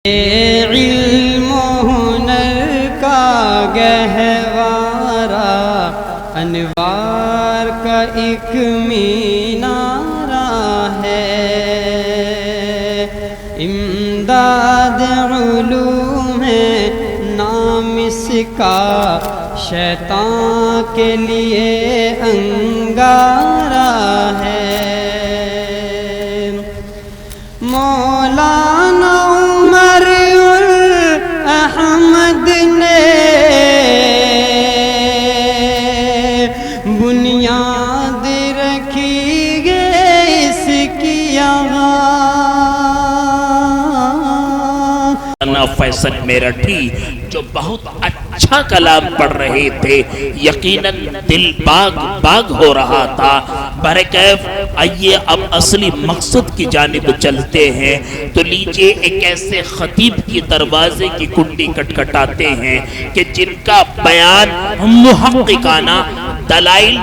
علم و ہنر کا گہوارہ انوار کا ایک مینارہ ہے، امداد علوم ہے نام اس کا، شیطان کے لیے انگارہ ہے۔ مولانا عمر احمد نے بنیاد رکھی ہے اس کی یہاں۔ فیصل میرٹھی جو بہت اچھا کلام پڑھ رہے تھے، یقیناً دل باغ باغ ہو رہا تھا۔ برکیف آئیے اب اصلی مقصد کی جانب چلتے ہیں، تو لیجئے ایک ایسے خطیب کی دروازے کی کنڈی کٹکھٹاتے ہیں کہ جن کا بیان محققانہ، دلائل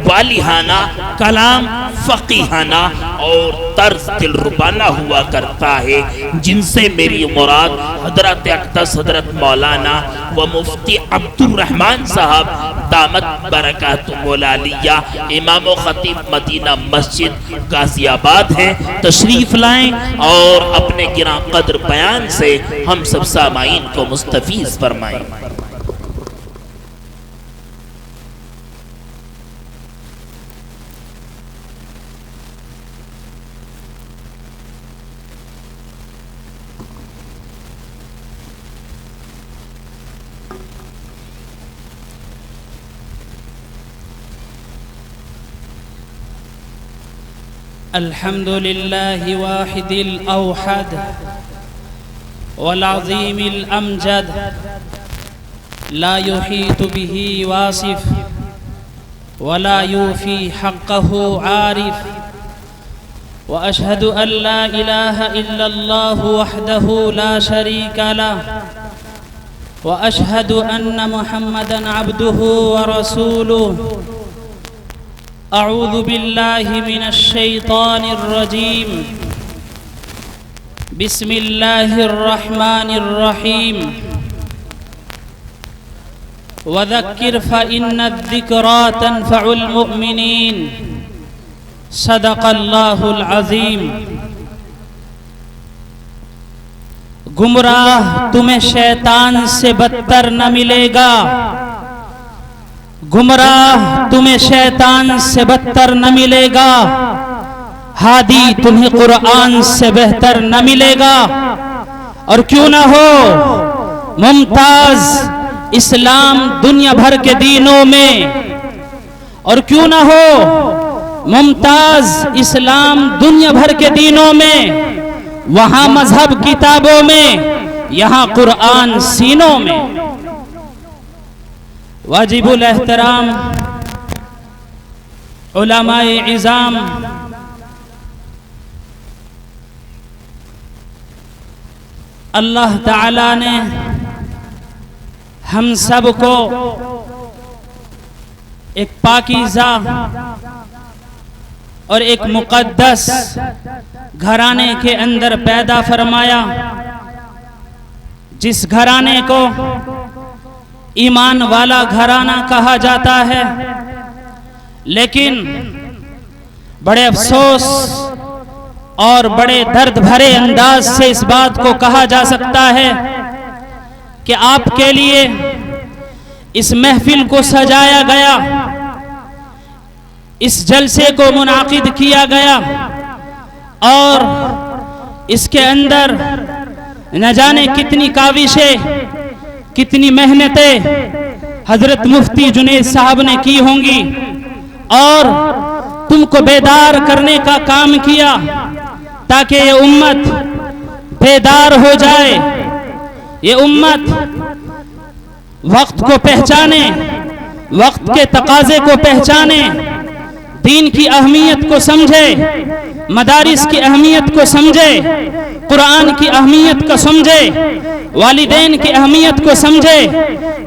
والہانہ، کلام فقیہانہ اور طرز دلربانہ ہوا کرتا ہے، جن سے میری مراد حضرت اقدس حضرت مولانا و مفتی عبد الرحمن صاحب دامت برکاتہ العالیہ، امام و خطیب مدینہ مسجد غازی آباد ہیں۔ تشریف لائیں اور اپنے گراں قدر بیان سے ہم سب سامعین کو مستفیض فرمائیں۔ الحمد لله واحد الأوحد والعظيم الأمجد، لا يحيط به واصف ولا يوفي حقه عارف، وأشهد أن لا إله إلا الله وحده لا شريك له، وأشهد أن محمدًا عبده ورسوله۔ أعوذ بالله من الشيطان الرجيم، بسم الله الرحمن الرحيم، وذكر فإن الذكرى تنفع المؤمنين، صدق الله العظيم۔ گمراہ تمہیں شیطان سے بدتر نہ ملے گا، گمراہ تمہیں شیطان سے بدتر نہ ملے گا، ہادی تمہیں قرآن سے بہتر نہ ملے گا۔ اور کیوں نہ ہو ممتاز اسلام دنیا بھر کے دینوں میں، اور کیوں نہ ہو ممتاز اسلام دنیا بھر کے دینوں میں، وہاں مذہب کتابوں میں، یہاں قرآن سینوں میں۔ واجب الاحترام علماء عظام، اللہ تعالیٰ نے ہم سب کو ایک پاکیزہ اور ایک مقدس گھرانے کے اندر پیدا فرمایا، جس گھرانے کو ایمان والا گھرانہ کہا جاتا ہے، لیکن بڑے افسوس اور بڑے درد بھرے انداز سے اس بات کو کہا جا سکتا ہے کہ آپ کے لیے اس محفل کو سجایا گیا، اس جلسے کو منعقد کیا گیا، اور اس کے اندر نہ جانے کتنی کاوشیں، کتنی محنتیں حضرت مفتی جنید صاحب نے کی ہوں گی، اور تم کو بیدار کرنے کا کام کیا تاکہ یہ امت بیدار ہو جائے، یہ امت وقت کو پہچانے، وقت کے تقاضے کو پہچانے، دین کی اہمیت کو سمجھے، مدارس کی اہمیت کو سمجھے، قرآن کی اہمیت کو سمجھے، والدین کی اہمیت کو سمجھے۔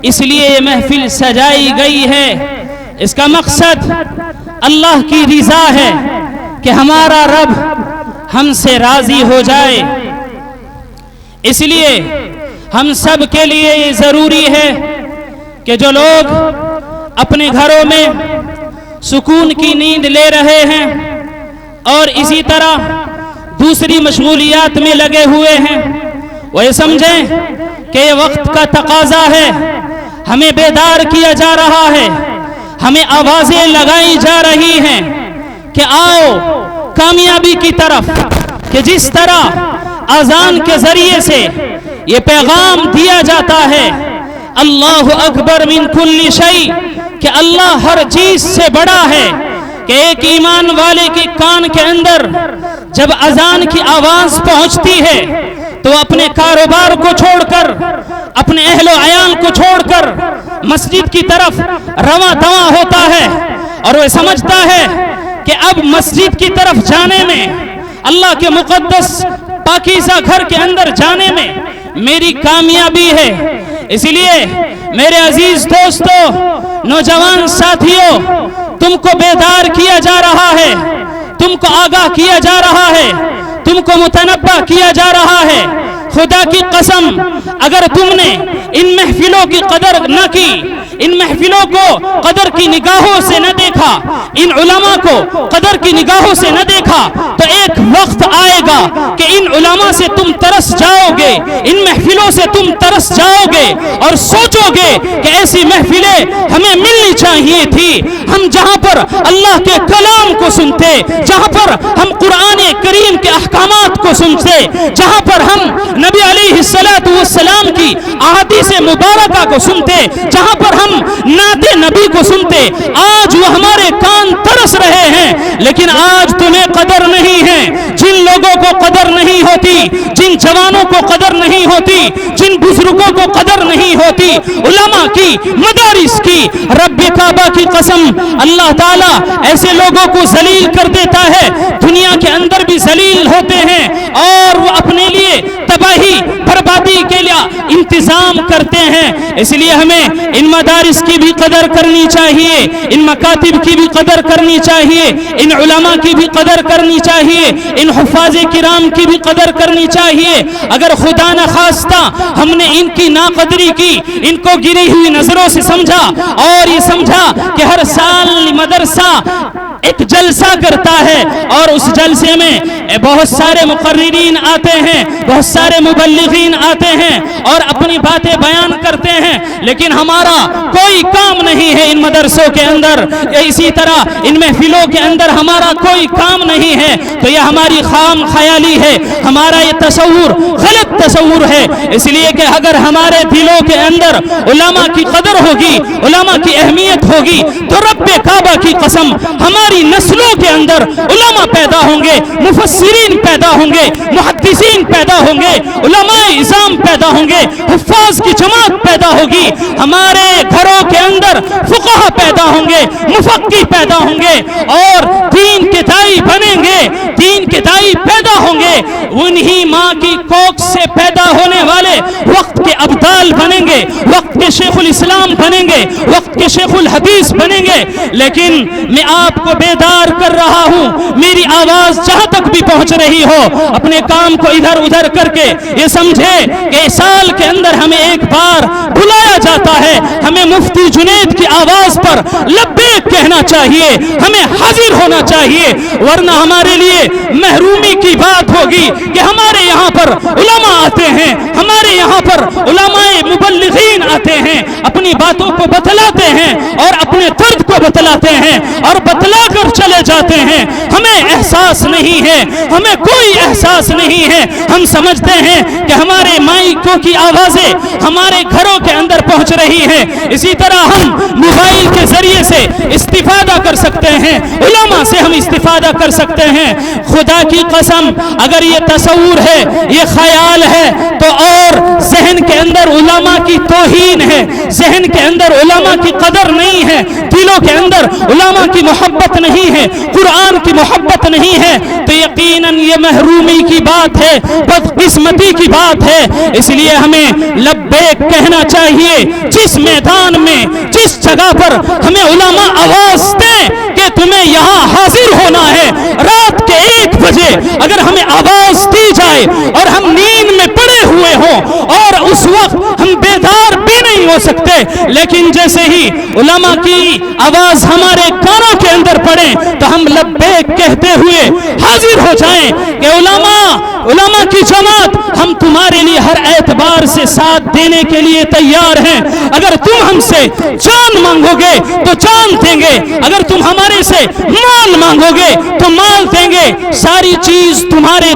اس لیے یہ محفل سجائی گئی ہے، اس کا مقصد اللہ کی رضا ہے کہ ہمارا رب ہم سے راضی ہو جائے۔ اس لیے ہم سب کے لیے یہ ضروری ہے کہ جو لوگ اپنے گھروں میں سکون کی نیند لے رہے ہیں اور اسی طرح دوسری مشغولیات میں لگے ہوئے ہیں، وہ یہ سمجھیں کہ یہ وقت کا تقاضا ہے، ہمیں بیدار کیا جا رہا ہے، ہمیں آوازیں لگائی جا رہی ہیں کہ آؤ کامیابی کی طرف، کہ جس طرح اذان کے ذریعے سے یہ پیغام دیا جاتا ہے اللہ اکبر من کل شیء، کہ اللہ ہر چیز سے بڑا ہے، کہ ایک ایمان والے کے کان کے اندر جب اذان کی آواز پہنچتی ہے تو اپنے کاروبار کو چھوڑ کر، اپنے اہل و عیال کو چھوڑ کر مسجد کی طرف رواں دواں ہوتا ہے، اور وہ سمجھتا ہے کہ اب مسجد کی طرف جانے میں، اللہ کے مقدس پاکیزہ گھر کے اندر جانے میں میری کامیابی ہے۔ اسی لیے میرے عزیز دوستو، نوجوان ساتھیوں، تم کو بیدار کیا جا رہا ہے، تم کو آگاہ کیا جا رہا ہے، تم کو متنبہ کیا جا رہا ہے۔ خدا کی قسم، اگر تم نے ان محفلوں کی قدر نہ کی، ان محفلوں کو قدر کی نگاہوں سے نہ دیکھا، ان علماء کو قدر کی نگاہوں سے نہ دیکھا، تو ایک وقت آئے گا کہ ان علماء سے تم ترس جاؤ گے، ان محفلوں سے تم ترس جاؤ گے اور سوچو گے کہ ایسی محفلیں ہمیں ملنی چاہیے تھی، ہم جہاں پر اللہ کے کلام کو سنتے، جہاں پر ہم قرآن کریم کے احکامات کو سنتے، جہاں پر ہم نبی علیہ السلام کی احادیث مبارکہ کو سنتے، جہاں پر ہم نعت نبی کو سنتے، آج وہ ہمارے کان ترس رہے ہیں، لیکن آج تمہیں قدر نہیں ہے۔ جن لوگوں کو قدر نہیں ہوتی، جن جوانوں کو قدر نہیں ہوتی، جن بزرگوں کو قدر نہیں ہوتی، علماء کی، مدارس کی، رب کعبہ کی قسم، اللہ تعالیٰ ایسے لوگوں کو ذلیل کر دیتا ہے، دنیا کے اندر بھی ذلیل ہوتے ہیں اور وہ اپنے لیے تباہی بربادی کے لیے انتظام کرتے ہیں۔ اس لیے ہمیں ان مدارس کی بھی قدر کرنی چاہیے، ان مکاتب کی بھی قدر کرنی چاہیے، ان علماء کی بھی قدر کرنی چاہیے، ان حفاظ کرام کی بھی قدر کرنی چاہیے۔ اگر خدا نخواستہ ہم نے ان کی ناقدری کی، ان کو گری ہوئی نظروں سے سمجھا اور یہ سمجھا کہ ہر سال مدرسہ ایک جلسہ کرتا ہے اور اس جلسے میں بہت سارے مقررین آتے ہیں، بہت سارے مبلغین آتے ہیں اور اپنی باتیں بیان کرتے ہیں، لیکن ہمارا کوئی کام نہیں ہے ان مدرسوں کے اندر، اسی طرح ان محفلوں کے اندر ہمارا کوئی کام نہیں ہے، تو یہ ہماری خام خیالی ہے، ہمارا یہ تصور غلط تصور ہے۔ اس لیے کہ اگر ہمارے دلوں کے اندر علماء کی قدر ہوگی، علماء کی اہمیت ہوگی، تو رب کعبہ کی قسم ہماری نسلوں کے اندر علماء پیدا ہوں گے، مفسرین پیدا ہوں گے، محدثین پیدا ہوں گے، علماء اعظام پیدا ہوں گے، حفاظ کی جماعت پیدا ہوگی، ہمارے گھروں کے اندر فقہا پیدا ہوں گے، مفقی پیدا ہوں گے اور دین کے دائی بنیں گے، دین کے دائی پیدا ہوں گے، انہی ماں کی کوکھ سے پیدا ہونے والے وقت کے ابدال بنیں گے، وقت کے شیخ الاسلام بنیں گے، وقت کے شیخ الحدیث بنیں گے۔ لیکن میں آپ کو بیدار کر رہا ہوں، میری آواز جہاں تک بھی پہنچ رہی ہو، اپنے کام کو ادھر ادھر کر کے یہ سمجھے کہ سال کے اندر ہمیں ایک بار بلایا جاتا ہے، ہمیں مفتی جنید کی آواز پر لبیک کہنا چاہیے، ہمیں حاضر ہونا چاہیے، ورنہ ہمارے لیے محرومی کی بات ہوگی کہ ہمارے یہاں پر علماء آتے ہیں، ہمارے یہاں پر علماء مبلغین آتے ہیں، اپنی باتوں کو بتلاتے ہیں اور اپنے درد کو بتلاتے ہیں اور بتلا کر چلے جاتے ہیں، ہمیں احساس نہیں ہے، ہمیں کوئی احساس نہیں ہے، ہم سمجھتے ہیں کہ ہمارے مائکوں کی آوازیں ہمارے گھروں کے اندر پہنچ رہی ہیں، اسی طرح ہم موبائل کے ذریعے سے استفادہ کر سکتے ہیں، علماء سے ہم استفادہ کر سکتے ہیں۔ خدا کی قسم، اگر یہ تصور ہے، یہ خیال ہے، تو اور ذہن کے اندر علماء کی توہین ہے، ذہن کے اندر علماء کی قدر نہیں ہے، دلوں کے اندر علماء کی محبت نہیں ہے، قرآن کی محبت نہیں ہے، تو یقیناً یہ محرومی کی بات ہے، بدقسمتی کی بات ہے۔ اس لیے ہمیں لبیک کہنا چاہیے، جس میدان میں، جس جگہ پر ہمیں علماء آواز دیں کہ تمہیں یہاں حاضر ہونا ہے، رات کے 1 بجے اگر ہمیں آواز دی جائے اور ہم نیند میں پڑے ہوئے ہوئے ہوں اور اس وقت ہم بیدار بھی نہیں ہو سکتے، لیکن جیسے ہی علماء کی آواز ہمارے کانوں کے اندر پڑے تو ہم لبیک کہتے ہوئے حاضر ہو جائیں کہ علماء کی جماعت ہم تمہارے لیے ہر اعتبار سے ساتھ دینے کے لیے تیار ہیں، اگر تم ہم سے جان مانگو گے تو جان دیں گے، اگر تم ہمارے سے مال مانگو گے تو مال دیں گے، ساری چیز تمہارے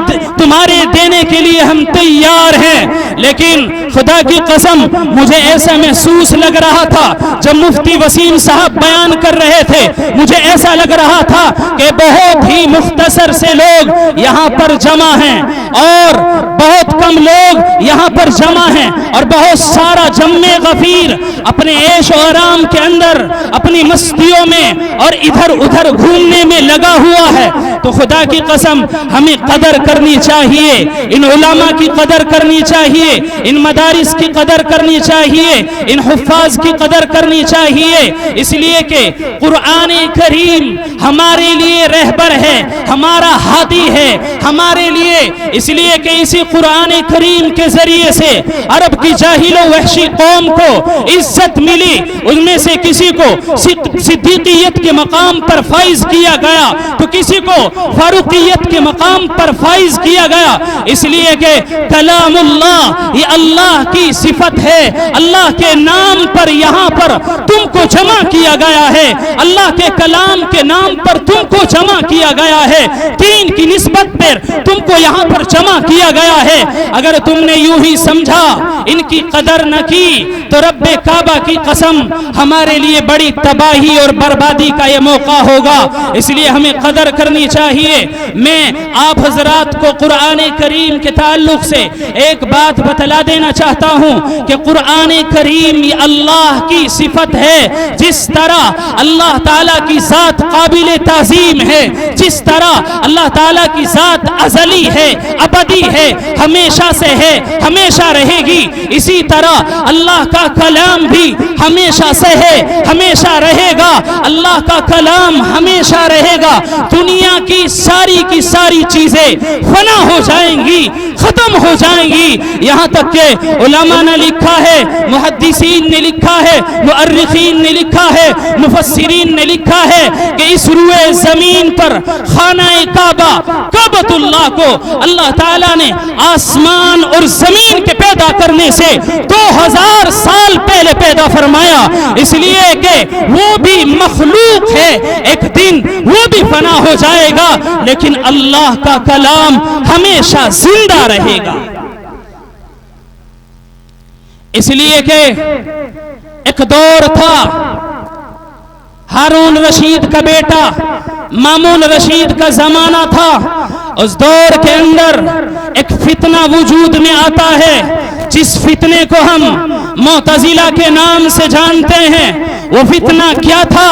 دینے کے لیے ہم تیار ہیں۔ لیکن خدا کی قسم مجھے ایسا محسوس لگ رہا تھا جب مفتی وسیم صاحب بیان کر رہے تھے، مجھے ایسا لگ رہا تھا کہ بہت ہی مختصر سے لوگ یہاں پر جمع ہیں اور بہت کم لوگ یہاں پر جمع ہیں اور بہت سارا جم غفیر اپنے عیش و آرام کے اندر اپنی مستیوں میں اور ادھر ادھر گھومنے میں لگا ہوا ہے۔ تو خدا کی قسم ہمیں قدر کرنی چاہیے، ان علماء کی قدر کرنی چاہیے، ان مدارس کی قدر کرنی چاہیے، ان حفاظ کی قدر کرنی چاہیے، اس لیے کہ قرآن کریم ہمارے لیے رہبر ہے، ہمارا ہادی ہے ہمارے لیے، اس لیے کہ اسی قرآن کریم کے ذریعے سے عرب کی جاہل و وحشی قوم کو عزت ملی، ان میں سے کسی کو صدیقیت کے مقام پر فائز کیا گیا تو کسی کو فاروقیت کے مقام پر فائز کیا گیا، اس لیے کہ کلام اللہ یہ اللہ کی صفت ہے، اللہ کے نام پر یہاں پر تم کو جمع کیا گیا ہے، اللہ کے کلام کے نام پر تم کو جمع کیا گیا ہے، دین کی نسبت پر تم کو یہاں پر جمع کیا گیا ہے۔ اگر تم نے یوں ہی سمجھا ان کی قدر نہ کی تو رب کعبہ کی قسم ہمارے لیے بڑی تباہی اور بربادی کا یہ موقع ہوگا، اس لیے ہمیں قدر کرنی چاہیے۔ میں آپ حضرات کو قرآن کریم کے تعلق سے ایک بات بتلا دینا چاہتا ہوں کہ قرآن کریم یہ اللہ کی صفت ہے، جس طرح اللہ تعالیٰ کی ذات قابل تعظیم ہے، جس طرح اللہ تعالیٰ کی ذات ازلی ہے، ابدی ہے، ہمیشہ سے ہے، ہمیشہ رہے گی، اسی طرح اللہ کا کلام بھی ہمیشہ سے ہے، ہمیشہ رہے گا، اللہ کا کلام ہمیشہ رہے گا۔ دنیا کی ساری چیزیں فنا ہو جائیں گی، ختم ہو جائیں گی، یہاں تک کہ علماء نے لکھا ہے، محدثین نے لکھا ہے، مؤرخین نے لکھا ہے، مفسرین نے لکھا ہے کہ اس روئے زمین پر خانہ کعبہ کعبۃ اللہ کو اللہ تعالیٰ نے آسمان اور زمین کے پیدا کرنے سے 2000 سال پہلے پیدا فرمایا، اس لیے کہ وہ بھی مخلوق ہے، ایک دن وہ بھی فنا ہو جائے گا، لیکن اللہ کا کلام ہمیشہ زندہ رہے گا۔ اس لیے کہ ایک دور تھا، ہارون رشید کا بیٹا مامون رشید کا زمانہ تھا، اس دور کے اندر ایک فتنہ وجود میں آتا ہے، جس فتنے کو ہم معتزلہ کے نام سے جانتے ہیں۔ وہ فتنہ کیا تھا؟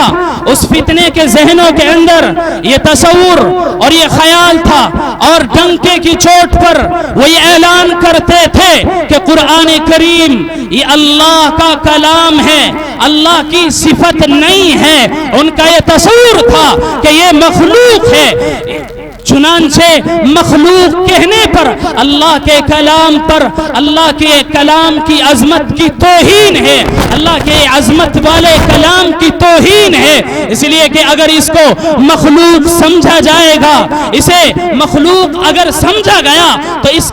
اس فتنے کے ذہنوں کے اندر یہ تصور اور یہ خیال تھا، اور ڈنکے کی چوٹ پر وہ یہ اعلان کرتے تھے کہ قرآن کریم یہ اللہ کا کلام ہے، اللہ کی صفت نہیں ہے۔ ان کا یہ تصور تھا کہ یہ مخلوق ہے، چنانچہ مخلوق کہنے پر اللہ کے کلام پر اللہ کے کلام کی عظمت کی توہین ہے، اللہ کے عظمت والے کلام کی توہین ہے۔ اس لیے کہ اگر اس کو مخلوق سمجھا جائے گا، اسے مخلوق اگر سمجھا گیا تو اس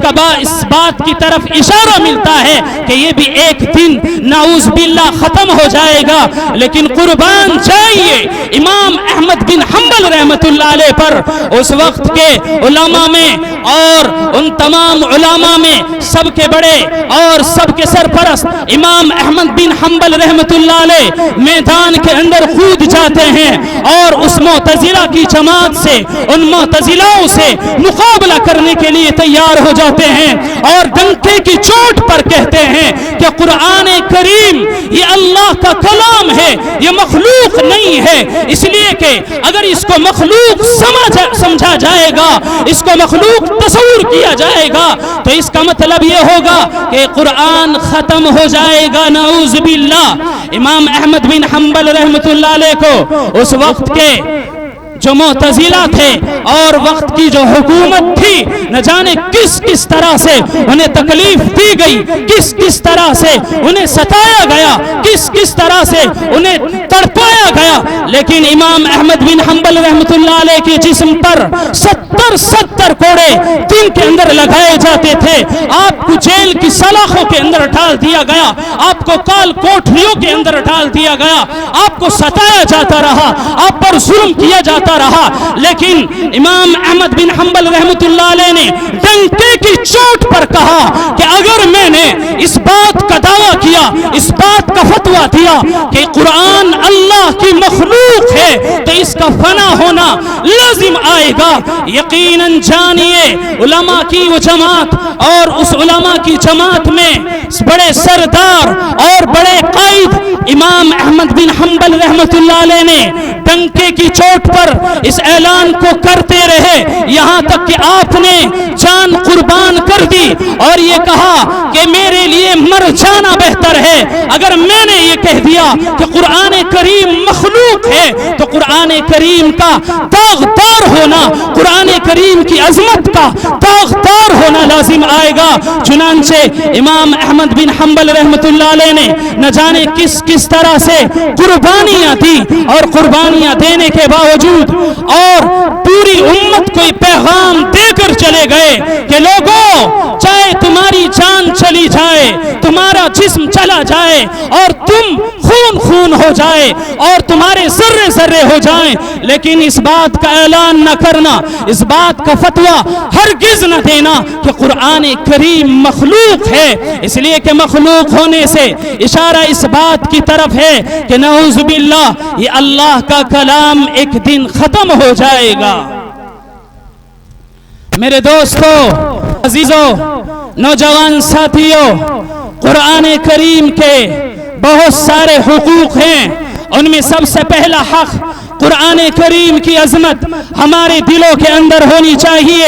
بات کی طرف اشارہ ملتا ہے کہ یہ بھی ایک دن نعوذ باللہ ختم ہو جائے گا۔ لیکن قربان جائیے امام احمد بن حنبل رحمت اللہ علیہ پر، اس وقت کے علماء میں اور ان تمام علماء میں سب کے بڑے اور سب کے سرپرست امام احمد بن حنبل رحمت اللہ علیہ میدان کے اندر کود جاتے ہیں اور اس معتزلہ کی جماعت سے، ان معتزلاؤں سے مقابلہ کرنے کے لیے تیار ہو جاتے ہیں اور ڈنکے کی چوٹ پر کہتے ہیں کہ قرآن کریم یہ اللہ کا کلام ہے، یہ مخلوق نہیں ہے۔ اس لیے کہ اگر اس کو مخلوق سمجھا جائے گا، اس کو مخلوق تصور کیا جائے گا تو اس کا مطلب یہ ہوگا کہ قرآن ختم ہو جائے گا، نعوذ باللہ۔ امام احمد بن حنبل رحمت اللہ علیہ کو اس وقت کے جو معتزلہ تھے اور وقت کی جو حکومت تھی، نہ جانے کس کس طرح سے انہیں تکلیف دی گئی، کس کس طرح سے انہیں ستایا گیا، کس کس طرح سے انہیں تڑپایا گیا، لیکن امام احمد بن حنبل رحمۃ اللہ علیہ کے جسم پر 70 کوڑے دن کے اندر لگائے جاتے تھے، آپ کو جیل کی سلاخوں کے اندر ڈال دیا گیا، آپ کو کال کوٹریوں کے اندر ڈال دیا گیا، آپ کو ستایا جاتا رہا، آپ پر ظلم کیا جاتا رہا، لیکن امام احمد بن حنبل رحمۃ اللہ علیہ نے ڈنکے کی چوٹ پر کہا کہ اگر میں نے اس بات کا دعویٰ کیا، اس بات کا فتویٰ دیا کہ قرآن اللہ کی مخلوق ہے، تو اس کا فنا ہونا لازم آئے گا۔ یقیناً جانیے علماء کی وہ جماعت اور اس علماء کی جماعت میں بڑے سردار اور بڑے قائد امام احمد بن حنبل رحمۃ اللہ علیہ نے ڈنکے کی چوٹ پر اس اعلان کو کرتے رہے، یہاں تک کہ آپ نے جان قربان کر دی اور یہ کہا کہ میرے لیے مر جانا بہتر ہے۔ اگر میں نے یہ کہہ دیا کہ قرآن کریم مخلوق ہے تو قرآن کریم کا داغدار ہونا، قرآن کریم کی عظمت کا داغدار ہونا لازم آئے گا۔ چنانچہ امام احمد بن حنبل رحمۃ اللہ علیہ نے نہ جانے کس کس طرح سے قربانیاں دی، اور قربانیاں دینے کے باوجود اور پوری امت کو پیغام دے کر چلے گئے کہ لوگوں، چاہے تمہاری جان چلی جائے، تمہارا جسم چلا جائے اور تم خون ہو جائے اور تمہارے ذرے ذرے ہو جائیں، لیکن اس بات کا اعلان نہ کرنا، اس بات کا فتویٰ ہرگز نہ دینا کہ قرآن کریم مخلوق ہے، اس لیے کہ مخلوق ہونے سے اشارہ اس بات کی طرف ہے کہ نعوذ باللہ یہ اللہ کا کلام ایک دن ختم ہو جائے گا۔ میرے دوستو، عزیزو، نوجوان ساتھیوں، قرآن کریم کے بہت سارے حقوق ہیں، ان میں سب سے پہلا حق قرآن کریم کی عظمت ہمارے دلوں کے اندر ہونی چاہیے،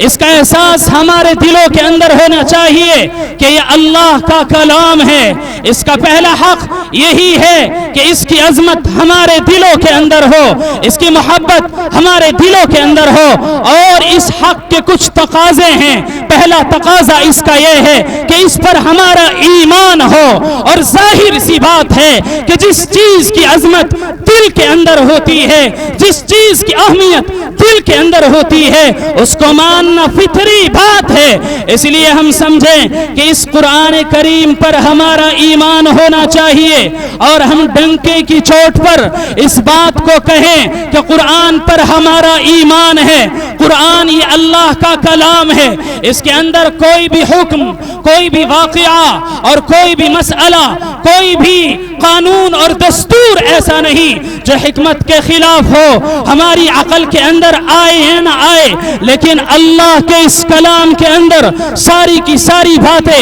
اس کا احساس ہمارے دلوں کے اندر ہونا چاہیے کہ یہ اللہ کا کلام ہے۔ اس کا پہلا حق یہی ہے کہ اس کی عظمت ہمارے دلوں کے اندر ہو، اس کی محبت ہمارے دلوں کے اندر ہو، اور اس حق کے کچھ تقاضے ہیں۔ پہلا تقاضا اس کا یہ ہے کہ اس پر ہمارا ایمان ہو، اور ظاہر سی بات ہے کہ جس چیز کی عظمت دل کے اندر ہوتی ہے، جس چیز کی اہمیت دل کے اندر ہوتی ہے، اس کو ماننا فطری بات ہے۔ اس لیے ہم سمجھیں کہ اس قرآن کریم پر ہمارا ایمان ہونا چاہیے، اور ہم ڈنکے کی چوٹ پر اس بات کو کہیں کہ قرآن پر ہمارا ایمان ہے۔ قرآن یہ اللہ کا کلام ہے، اس کے اندر کوئی بھی حکم، کوئی بھی واقعہ اور کوئی بھی مسئلہ، کوئی بھی قانون اور دستور ایسا نہیں جو حکمت کے خلاف ہو، ہماری عقل کے اندر آئے یا نہ آئے، لیکن اللہ کے اس کلام کے اندر ساری کی ساری باتیں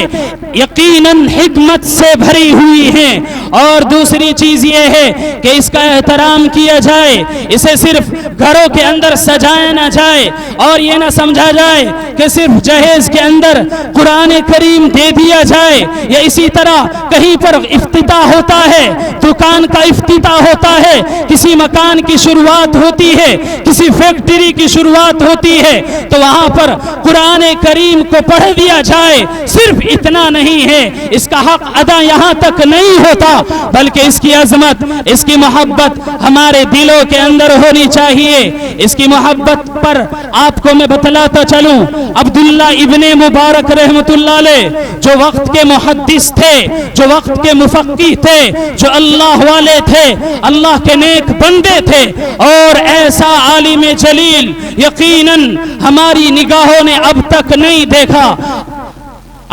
یقیناً حکمت سے بھری ہوئی ہیں۔ اور دوسری چیز یہ ہے کہ اس کا احترام کیا جائے، اسے صرف گھروں کے اندر سجایا نہ جائے، اور یہ نہ سمجھا جائے کہ صرف جہیز کے اندر قرآن کریم دے دیا جائے، یا اسی طرح کہیں پر افتتاح ہوتا ہے، دکان کا افتتاح ہوتا ہے، کسی مکان کی شروعات ہوتی ہے، کسی فیکٹری کی شروعات ہوتی ہے، تو وہاں پر قرآن کریم کو پڑھ دیا جائے۔ صرف اتنا نہیں ہے، اس کا حق ادا یہاں تک نہیں ہوتا، بلکہ اس کی عظمت، اس کی محبت ہمارے دلوں کے اندر ہونی چاہیے۔ اس کی محبت پر آپ کو میں بتلاتا چلوں، عبداللہ ابن مبارک رحمۃ اللہ علیہ جو وقت کے محدث تھے، جو وقت کے مفقی تھے، جو اللہ والے تھے، اللہ کے نیک بندے تھے، اور ایسا عالم جلیل یقیناً ہماری نگاہوں نے اب تک نہیں دیکھا۔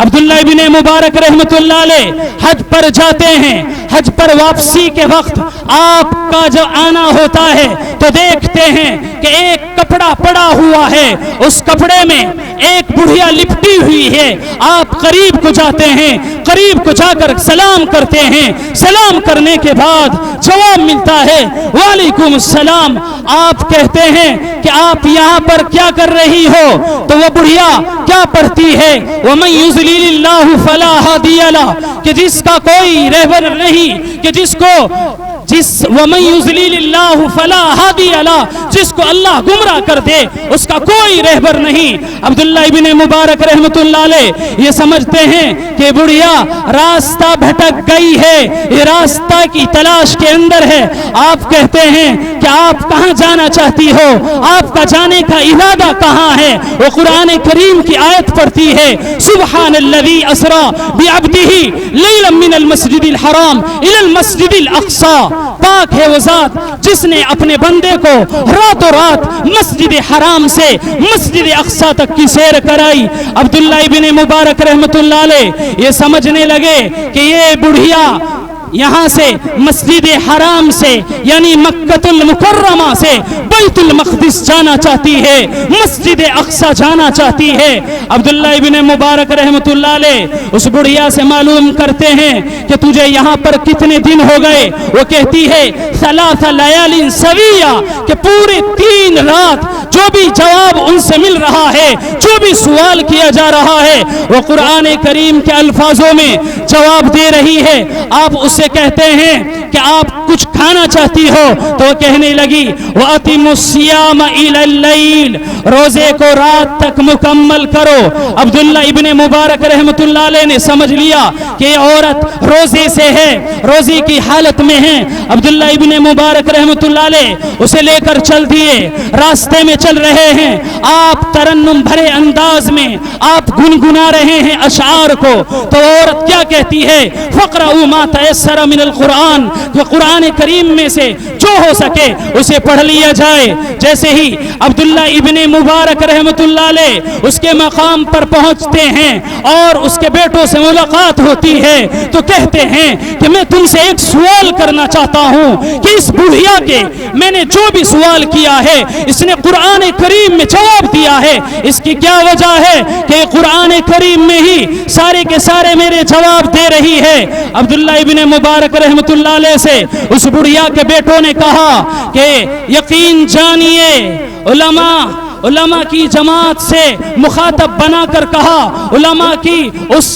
عبداللہ ابن مبارک رحمۃ اللہ علیہ حج پر جاتے ہیں، حج پر واپسی کے وقت آپ کا جب آنا ہوتا ہے تو دیکھتے ہیں کہ ایک کپڑا پڑا ہوا ہے، اس کپڑے میں ایک بڑھیا لپٹی ہوئی ہے۔ آپ قریب کو جاتے ہیں، قریب کو جا کر سلام کرتے ہیں، سلام کرنے کے بعد جواب ملتا ہے وعلیکم السلام۔ آپ کہتے ہیں کہ آپ یہاں پر کیا کر رہی ہو؟ تو وہ بڑھیا کیا پڑھتی ہے؟ وَمَن يُضْلِلِ اللَّهُ فَلَا هَادِيَ لَهُ، کہ جس کا کوئی رہبر نہیں، کہ جس کو وَمَن يُضْلِلِ اللَّهُ فَلَا هَادِيَ لَهُ، جس کو اللہ گمراہ کر دے اس کا کوئی رہبر نہیں۔ عبداللہ ابن مبارک رحمت اللہ علیہ یہ سمجھتے ہیں کہ بڑھیا راستہ بھٹک گئی ہے، یہ راستہ کی تلاش کے اندر ہے۔ آپ کہتے ہیں کہ آپ کہاں جانا چاہتی ہو، آپ کا جانے کا ارادہ کہاں ہے؟ وہ قرآن کریم کی آیت پڑھتی ہے، سبحان الذی اسری بعبدہ لیلا من المسجد الحرام الی المسجد الاقصی، پاک ہے وہ ذات جس نے اپنے بندے کو راتوں رات مسجد حرام سے مسجد اقصی تک کی سیر کرائی۔ عبداللہ ابن مبارک رحمت اللہ علیہ یہ سمجھنے لگے کہ یہ بڑھیا یہاں سے مسجد حرام سے یعنی مکۃ المکرمہ سے بیت المقدس جانا چاہتی ہے، مسجد اقصی جانا چاہتی ہے۔ عبداللہ ابن مبارک رحمت اللہ علیہ اس بڑھیا سے معلوم کرتے ہیں کہ تجھے یہاں پر کتنے دن ہو گئے؟ وہ کہتی ہے ثلاث لیال سویہ، کہ پورے 3 رات جو بھی جواب ان سے مل رہا ہے، جو بھی سوال کیا جا رہا ہے، وہ قرآن کریم کے الفاظوں میں جواب دے رہی ہے۔ آپ اس سے کہتے ہیں کہ آپ کچھ کھانا چاہتی ہو تو وہ کہنے لگی وَأَتِمُوا الصِّيَامَ إِلَى اللَّيْلِ، روزے کو رات تک مکمل کرو۔ عبداللہ ابن مبارک رحمت اللہ علیہ نے سمجھ لیا کہ یہ عورت روزے سے ہے، روزے کی حالت میں ہے۔ عبداللہ ابن مبارک رحمت اللہ علیہ اسے لے کر چل دیے، راستے میں چل رہے ہیں، آپ ترنم بھرے انداز میں آپ گنگنا رہے ہیں اشعار کو، تو عورت کیا کہتی ہے فَقْرَؤُوا مَا تَيَسَّرَ مِنَ الْقُرْآنِ، کہ قرآن کریم میں سے جو ہو سکے اسے پڑھ لیا جائے۔ جیسے ہی عبداللہ ابن مبارک رحمت اللہ علیہ اس کے مقام پر پہنچتے ہیں اور اس کے بیٹوں سے ملاقات ہوتی ہے تو کہتے ہیں کہ میں تم سے ایک سوال کرنا چاہتا ہوں کہ اس بڑھیا کے میں نے جو بھی سوال کیا ہے اس نے قرآن کریم میں جواب دیا ہے، اس کی کیا وجہ ہے کہ قرآن کریم میں ہی سارے کے سارے میرے جواب دے رہی ہے۔ عبداللہ ابن مبارک رحمت اللہ علیہ سے اس بڑھیا کے بیٹوں نے کہا کہ یقین جانیے، علماء کی جماعت سے مخاطب بنا کر کہا، علماء کی اس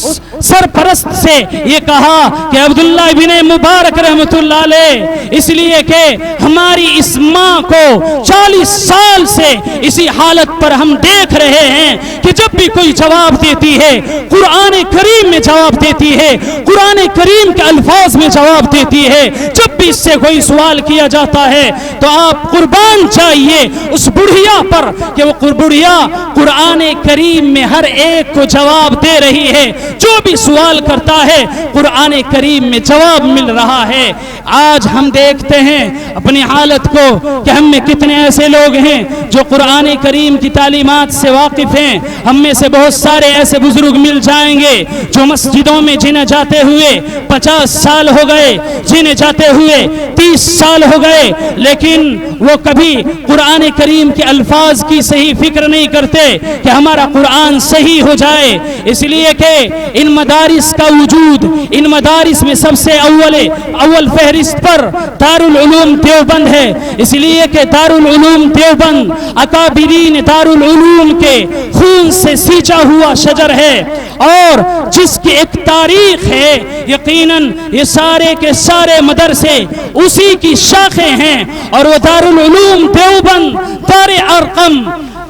سرپرست سے یہ کہا کہ عبداللہ ابن مبارک رحمت اللہ علیہ اس لیے کہ ہماری اس ماں کو 40 سال سے اسی حالت پر ہم دیکھ رہے ہیں کہ جب بھی کوئی جواب دیتی ہے قرآن کریم میں جواب دیتی ہے، قرآن کریم کے الفاظ میں جواب دیتی ہے۔ جب بھی اس سے کوئی سوال کیا جاتا ہے تو آپ قربان چاہیے اس بڑھیا پر کہ وہ بڑھیا قرآن کریم میں ہر ایک کو جواب دے رہی ہے، جو بھی سوال کرتا ہے قرآن کریم میں جواب مل رہا ہے۔ آج ہم دیکھتے ہیں اپنی حالت کو کہ ہم میں کتنے ایسے لوگ ہیں جو قرآن کریم کی تعلیمات سے واقف ہیں۔ ہم میں سے بہت سارے ایسے بزرگ مل جائیں گے جو مسجدوں میں جنہیں جاتے ہوئے 50 سال ہو گئے، جنہیں جاتے ہوئے 30 سال ہو گئے، لیکن وہ کبھی قرآن کریم کے الفاظ کی صحیح فکر نہیں کرتے کہ ہمارا قرآن صحیح ہو جائے۔ اس لیے کہ ان مدارس کا وجود، ان مدارس میں سب سے اول فہرست پر دارالعلوم دیوبند ہے، اس لیے کہ دارالعلوم دیوبند اکابرین دارالعلوم کے خون سے سینچا ہوا شجر ہے اور جس کی ایک تاریخ ہے۔ یقیناً یہ سارے کے سارے مدرسے اسی کی شاخیں ہیں اور وہ دارالعلوم دیوبند دار ارقم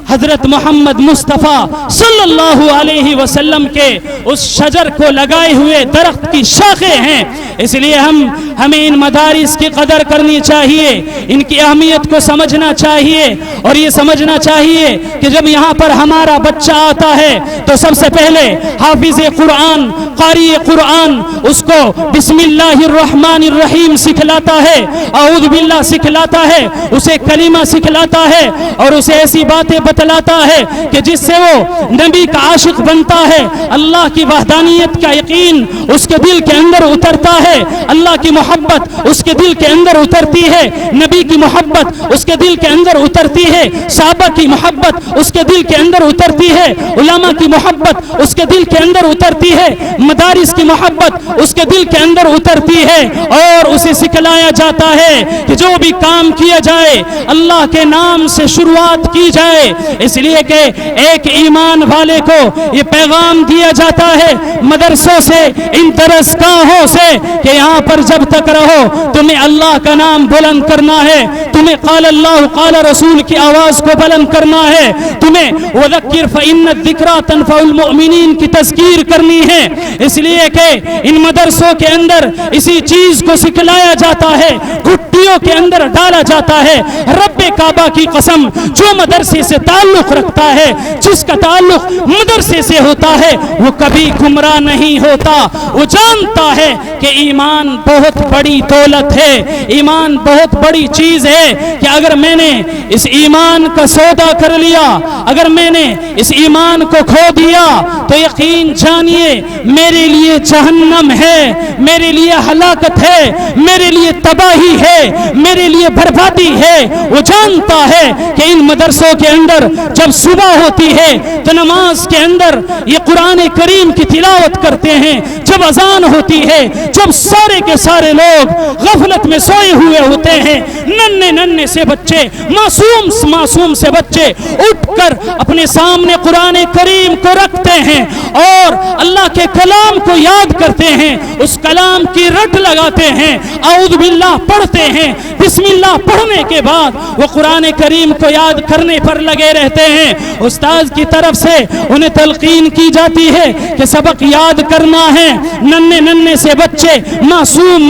حضرت محمد مصطفیٰ صلی اللہ علیہ وسلم کے اس شجر کو لگائے ہوئے درخت کی شاخیں ہیں۔ اس لیے ہمیں ان مدارس کی قدر کرنی چاہیے، ان کی اہمیت کو سمجھنا چاہیے اور یہ سمجھنا چاہیے کہ جب یہاں پر ہمارا بچہ آتا ہے تو سب سے پہلے حافظ قرآن، قاری قرآن اس کو بسم اللہ الرحمن الرحیم سکھلاتا ہے، اعوذ باللہ سکھلاتا ہے، اسے کلمہ سکھلاتا ہے اور اسے ایسی باتیں بتلاتا ہے کہ جس سے وہ نبی کا عاشق بنتا ہے، اللہ کی وحدانیت کا یقین اس کے دل کے اندر اترتا ہے، اللہ کی محبت اس کے دل کے اندر اترتی ہے، نبی کی محبت اس کے دل کے اندر اترتی ہے, صحابہ کی محبت اس کے دل کے اندر اترتی ہے, علماء کی محبت اس کے دل کے اندر اترتی ہے, مدارس کی محبت اس کے دل کے اندر اترتی ہے, اور اسے سکھلایا جاتا ہے کہ جو بھی کام کیا جائے اللہ کے نام سے شروعات کی جائے. اس لیے کہ ایک ایمان والے کو یہ پیغام دیا جاتا ہے مدرسوں سے, ان درس گاہوں سے, کہ یہاں پر جب تک رہو تمہیں اللہ کا نام بلند کرنا ہے, تمہیں قال اللہ قال رسول کی آواز کو بلند کرنا ہے, تمہیں وذکر فإن الذکریٰ تنفع المؤمنین کی تذکیر کرنی ہے. اس لیے کہ ان مدرسوں کے اندر اسی چیز کو سکھلایا جاتا ہے, گھٹیوں کے اندر ڈالا جاتا ہے. رب کعبہ کی قسم, جو مدرسے سے تعلق رکھتا ہے, جس کا تعلق مدرسے سے ہوتا ہے, وہ کبھی گمراہ نہیں ہوتا. وہ جانتا ہے کہ ایمان بہت بڑی دولت ہے, ایمان بہت بڑی چیز ہے, کہ اگر میں نے اس ایمان کا سودا کر لیا, اگر میں نے اس ایمان کو کھو دیا, تو یقین جانیے میرے لیے جہنم ہے, میرے لیے ہلاکت ہے, میرے لیے تباہی ہے, میرے لیے بربادی ہے. وہ جانتا ہے کہ ان مدرسوں کے اندر جب صبح ہوتی ہے تو نماز کے اندر یہ قرآن کریم کی تلاوت کرتے ہیں, جب اذان ہوتی ہے, جب سارے کے سارے لوگ غفلت میں سوئے ہوئے ہوتے ہیں, ننھے ننھے سے بچے, معصوم سے بچے اٹھ کر اپنے سامنے قرآن کریم کو رکھتے ہیں اور اللہ کے کلام کو یاد کرتے ہیں, اس کلام کی رٹ لگاتے ہیں, اعوذ باللہ پڑھتے ہیں, بسم اللہ پڑھنے کے بعد وہ قرآن کریم کو یاد کرنے پر لگے رہتے ہیں. استاذ کی طرف سے انہیں تلقین کی جاتی ہے کہ سبق یاد کرنا ہے. ننھے سے بچے, معصوم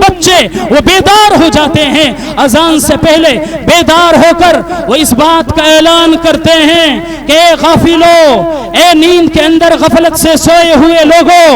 بچے وہ بیدار ہو جاتے ہیں, اذان سے پہلے بیدار ہو کر وہ اس بات کا اعلان کرتے ہیں کہ اے غافلو, اے نیند کے اندر غفلت سے سوئے ہوئے لوگوں,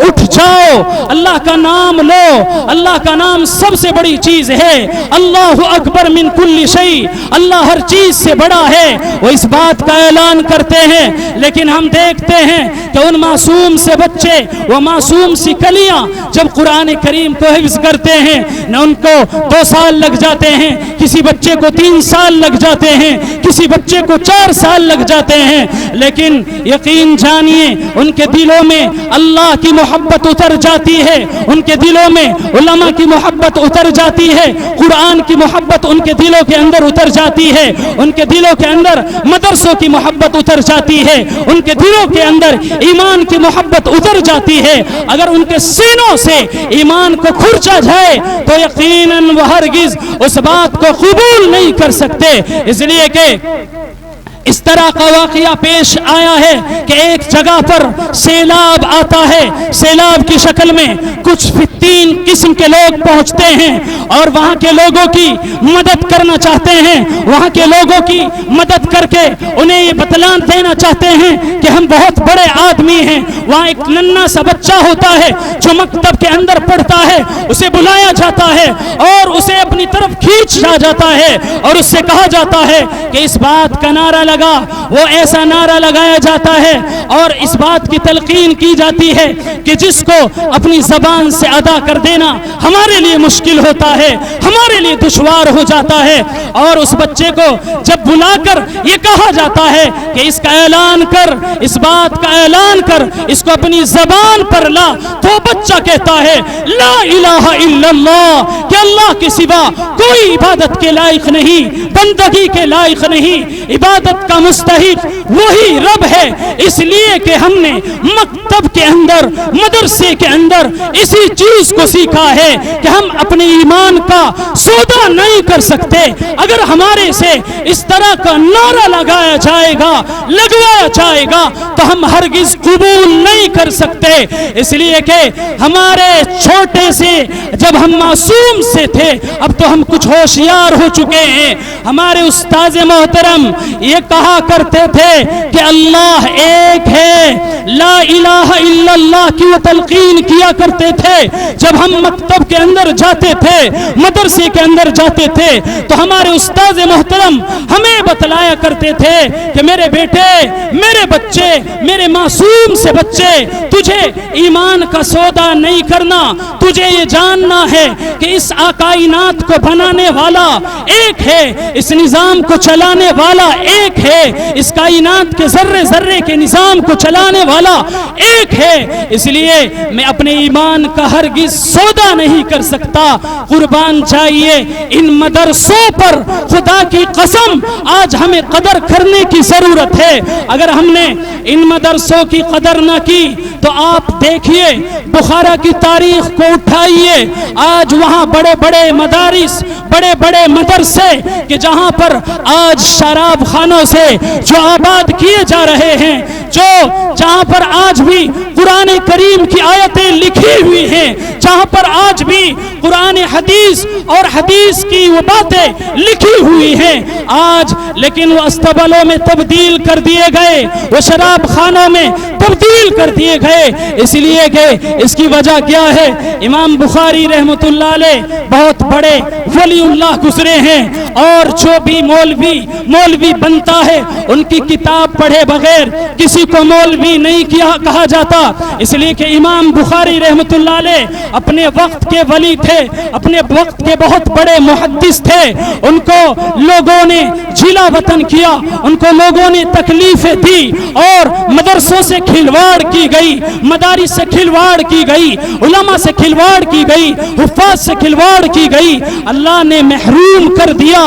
اٹھ جاؤ, اللہ کا نام لو, اللہ کا نام سب سے بڑی چیز ہے, اللہ اکبر من کل شیء, اللہ ہر چیز سے بڑا ہے. وہ اس بات کا اعلان کرتے ہیں, لیکن ہم دیکھتے ہیں کہ ان معصوم سے بچے, وہ معصوم سی کلیاں جب قرآن کریم کو حفظ کرتے ہیں, نہ ان کو 2 سال لگ جاتے ہیں, کسی بچے کو 3 سال لگ جاتے ہیں, کسی بچے کو 4 سال لگ جاتے ہیں, لیکن یقین جانیے ان کے دلوں میں اللہ کی محبت اتر جاتی ہے, ان کے دلوں میں علماء کی محبت اتر جاتی ہے, قرآن کی محبت ان کے دلوں کے اندر اتر جاتی ہے, ان کے دلوں کے اندر مدرسوں کی محبت اتر جاتی ہے, ان کے دلوں کے اندر ایمان کی محبت اتر جاتی ہے. اگر ان کے سینوں سے ایمان کو کھرچا جائے تو یقیناً وہ ہرگز اس بات کو قبول نہیں کر سکتے. اس لیے کہ اس طرح کا واقعہ پیش آیا ہے کہ ایک جگہ پر سیلاب آتا ہے, سیلاب کی شکل میں کچھ 3 قسم کے لوگ پہنچتے ہیں اور وہاں کے لوگوں کی مدد کرنا چاہتے ہیں, وہاں کے لوگوں کی مدد کر کے انہیں یہ بتلان دینا چاہتے ہیں کہ ہم بہت بڑے آدمی ہیں. وہاں ایک ننھا سا بچہ ہوتا ہے جو مکتب کے اندر پڑھتا ہے, اسے بلایا جاتا ہے اور اسے اپنی طرف کھینچا جاتا ہے اور اس سے کہا جاتا ہے کہ اس بات کا نعرہ لگا, وہ ایسا نعرہ لگایا جاتا ہے اور اس بات کی تلقین کی جاتی ہے کہ جس کو اپنی زبان سے ادا کر دینا ہمارے لیے مشکل ہوتا ہے, ہمارے لیے دشوار ہو جاتا ہے. اور اس بچے کو جب بلا کر یہ کہا جاتا ہے کہ اس کا اعلان کر, اس بات کا اعلان کر, اس کو اپنی زبان پر لا, تو بچہ کہتا ہے لا الہ الا اللہ, کہ اللہ کے سوا کوئی عبادت کے لائق نہیں, بندگی کے لائق نہیں, عبادت کا مستحق وہی رب ہے. اس لیے کہ ہم نے مکتب کے اندر, مدرسے کے اندر اسی چیز کو سیکھا ہے کہ ہم اپنے ایمان کا سودا نہیں کر سکتے. اگر ہمارے سے اس طرح کا نعرہ لگایا جائے گا, لگوایا جائے گا, تو ہم ہرگز قبول نہیں کر سکتے. اس لیے کہ ہمارے چھوٹے سے جب ہم معصوم سے تھے, اب تو ہم کچھ ہوشیار ہو چکے ہیں. ہمارے استاد محترم یہ کہا کرتے تھے کہ اللہ ایک ہے، لا الہ الا اللہ کی وہ تلقین کیا کرتے تھے۔ جب ہم مکتب کے اندر جاتے تھے، مدرسے کے اندر جاتے تھے، تو ہمارے استاد محترم ہمیں بتلایا کرتے تھے کہ میرے بیٹے، میرے بچے، میرے معصوم سے بچے، تجھے ایمان کا سودا نہیں کرنا، تجھے یہ جاننا ہے کہ اس کائنات کو بنانے والا ایک ہے، اس نظام کو چلانے والا ایک ہے، اس کائنات کے ذرے ذرے کے نظام کو چلانے والا ایک ہے، اس لیے میں اپنے ایمان کا ہرگز سودا نہیں کر سکتا۔ قربان جائیے ان مدرسوں پر، خدا کی قسم آج ہمیں قدر کرنے کی ضرورت ہے۔ اگر ہم نے ان مدرسوں کی قدر نہ کی تو آپ دیکھیے بخارا کی تاریخ کو اٹھائیے، آج وہاں بڑے بڑے مدارس، بڑے بڑے مدرسے کہ جہاں پر آج شراب خانوں سے جو آباد کیے جا رہے ہیں، جہاں پر آج بھی قرآن کریم کی آیتیں لکھی ہوئی ہیں، جہاں پر آج بھی قرآن حدیث اور حدیث کی وہ باتیں لکھی ہوئی ہیں آج، لیکن وہ استبلوں میں تبدیل کر دیے گئے، وہ شراب خانوں میں تبدیل کر دیے گئے۔ اس لیے کہ اس کی وجہ کیا ہے؟ امام بخاری رحمۃ اللہ علیہ بہت بڑے ولی اللہ گزرے ہیں، اور جو بھی مولوی بنتا ہے ان کی کتاب پڑھے بغیر کسی کو مولوی نہیں کہا جاتا۔ اس لیے کہ امام بخاری رحمۃ اللہ علیہ اپنے وقت کے ولی تھے، اپنے وقت کے بہت بڑے محدث تھے، ان کو لوگوں نے جھیلا وطن کیا، ان کو لوگوں نے تکلیفیں دی، اور مدرسوں سے کھلواڑ کی گئی، مدارس سے کھلواڑ کی گئی، علماء سے کھلواڑ کی گئی، حفاظ سے کھلواڑ کی گئی، اللہ نے محروم کر دیا۔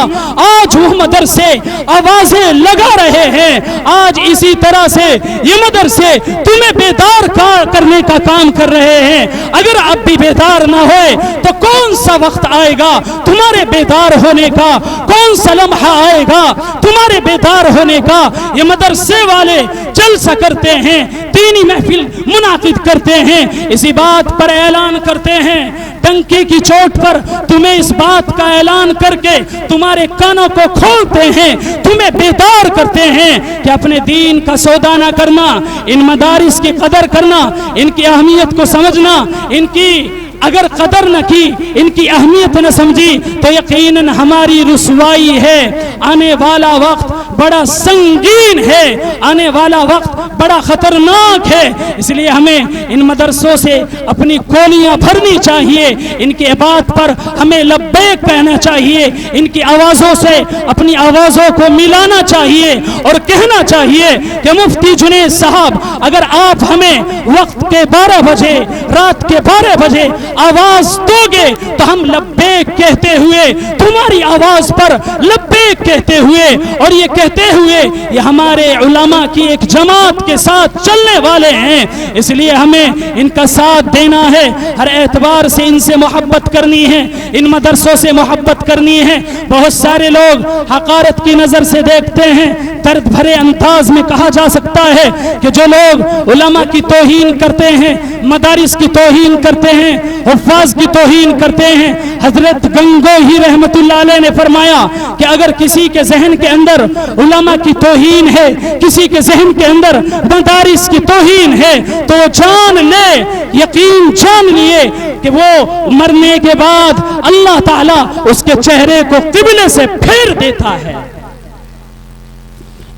آج وہ مدرسے آوازیں لگا رہے ہیں، آج اسی طرح سے یہ مدرسے تمہیں بیدار کرنے کا کام کر رہے ہیں۔ اگر اب بھی بیدار نہ ہوئے تو کون سا وقت آئے گا تمہارے بیدار ہونے کا؟ کون سا لمحہ آئے گا تمہارے بیدار ہونے کا؟ یہ مدرسے والے جلسہ کرتے ہیں، دینی محفل منعقد کرتے ہیں، اسی بات پر اعلان کرتے ہیں، ڈنکے کی چوٹ پر تمہیں اس بات کا اعلان کر کے تمہارے کانوں کو کھولتے ہیں، تمہیں بیدار کرتے ہیں کہ اپنے دین کا سودا نہ کرنا، ان مدارس کی قدر کرنا، ان کی اہمیت کو سمجھنا، ان کی اگر قدر نہ کی، ان کی اہمیت نہ سمجھی تو یقیناً ہماری رسوائی ہے۔ آنے والا وقت بڑا سنگین ہے، آنے والا وقت بڑا خطرناک ہے، اس لیے ہمیں ان مدرسوں سے اپنی کولیاں بھرنی چاہیے، ان کی بات پر ہمیں لبیک کہنا چاہیے، ان کی آوازوں سے اپنی آوازوں کو ملانا چاہیے، اور کہنا چاہیے کہ مفتی جنید صاحب اگر آپ ہمیں وقت کے 12 بجے، رات کے 12 بجے آواز دو گے تو ہم لبیک کہتے ہوئے تمہاری آواز پر لبیک کہتے ہوئے، اور یہ کہتے ہوئے یہ ہمارے علماء کی ایک جماعت کے ساتھ چلنے والے ہیں، اس لیے ہمیں ان کا ساتھ دینا ہے، ہر اعتبار سے ان سے محبت کرنی ہے، ان مدرسوں سے محبت کرنی ہے۔ بہت سارے لوگ حقارت کی نظر سے دیکھتے ہیں، درد بھرے انداز میں کہا جا سکتا ہے کہ جو لوگ علماء کی توہین کرتے ہیں، مدارس کی توہین کرتے ہیں، حفاظ کی توہین کرتے ہیں، حضرت گنگوہی رحمت اللہ علیہ نے فرمایا کہ اگر کسی کے ذہن کے اندر علماء کی توہین ہے، کسی کے ذہن کے اندر مدارس کی توہین ہے، تو وہ جان لے، یقین جان لیے کہ وہ مرنے کے بعد اللہ تعالیٰ اس کے چہرے کو قبلے سے پھیر دیتا ہے۔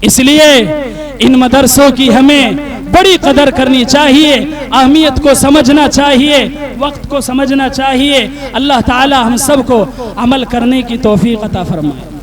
اس لیے ان مدرسوں کی ہمیں بڑی قدر کرنی چاہیے، اہمیت کو سمجھنا چاہیے، وقت کو سمجھنا چاہیے۔ اللہ تعالی ہم سب کو عمل کرنے کی توفیق عطا فرمائے۔